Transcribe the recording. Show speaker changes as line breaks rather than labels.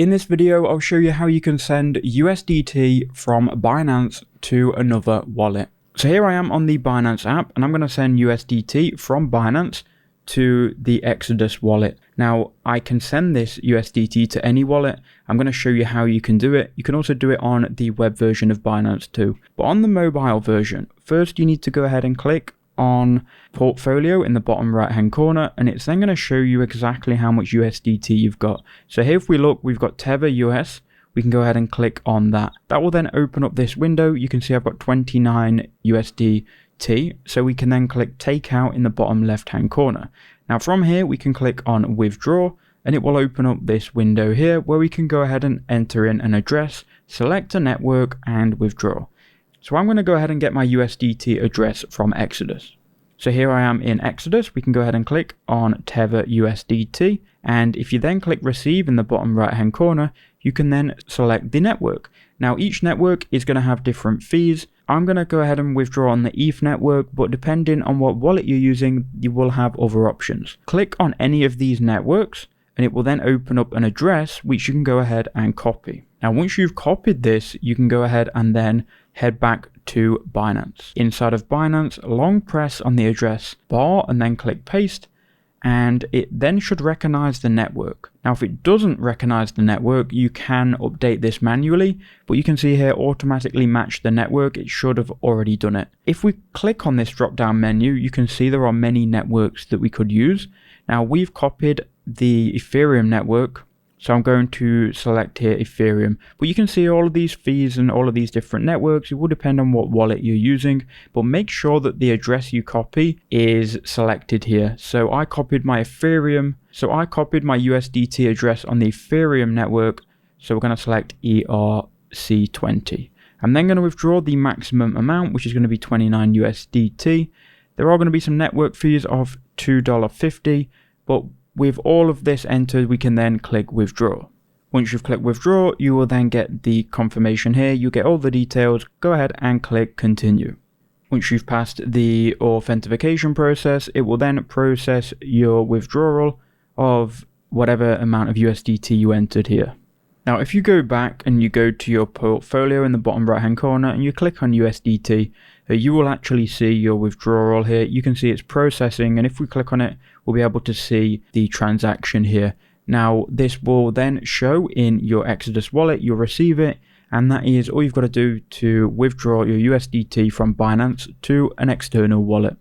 In this video, I'll show you how you can send USDT from Binance to another wallet. So here I am on the Binance app, and I'm going to send USDT from Binance to the Exodus wallet. Now, I can send this USDT to any wallet. I'm going to show you how you can do it. You can also do it on the web version of Binance too. But on the mobile version, first you need to go ahead and click on portfolio in the bottom right hand corner, and it's then going to show you exactly how much USDT you've got. So here if we look, we've got Tether US. We can go ahead and click on that. That will then open up this window. You can see I've got 29 USDT. So we can then click take out in the bottom left hand corner. Now from here we can click on withdraw, and it will open up this window here where we can go ahead and enter in an address, select a network and withdraw. So I'm going to go ahead and get my USDT address from Exodus. So here I am in Exodus. We can go ahead and click on Tether USDT. And if you then click receive in the bottom right hand corner, you can then select the network. Now each network is going to have different fees. I'm going to go ahead and withdraw on the ETH network, but depending on what wallet you're using, you will have other options. Click on any of these networks and it will then open up an address which you can go ahead and copy. Now once you've copied this, you can go ahead and then head back to Binance. Inside of Binance, long press on the address bar and then click paste, and it then should recognize the network. Now if it doesn't recognize the network, you can update this manually, but you can see here automatically match the network. It should have already done it. If we click on this drop down menu, you can see there are many networks that we could use. Now we've copied the Ethereum network, so I'm going to select here Ethereum, but you can see all of these fees and all of these different networks. It will depend on what wallet you're using, but make sure that the address you copy is selected here. So I copied my Ethereum, so I copied my USDT address on the Ethereum network. So we're going to select ERC20. I'm then going to withdraw the maximum amount, which is going to be 29 USDT. There are going to be some network fees of $2.50, but with all of this entered, we can then click withdraw. Once you've clicked withdraw, you will then get the confirmation here. You get all the details. Go ahead and click continue. Once you've passed the authentication process, it will then process your withdrawal of whatever amount of USDT you entered here. Now, if you go back and you go to your portfolio in the bottom right hand corner and you click on USDT, you will actually see your withdrawal here. You can see it's processing, and if we click on it, we'll be able to see the transaction here. Now, this will then show in your Exodus wallet. You'll receive it, and that is all you've got to do to withdraw your USDT from Binance to an external wallet.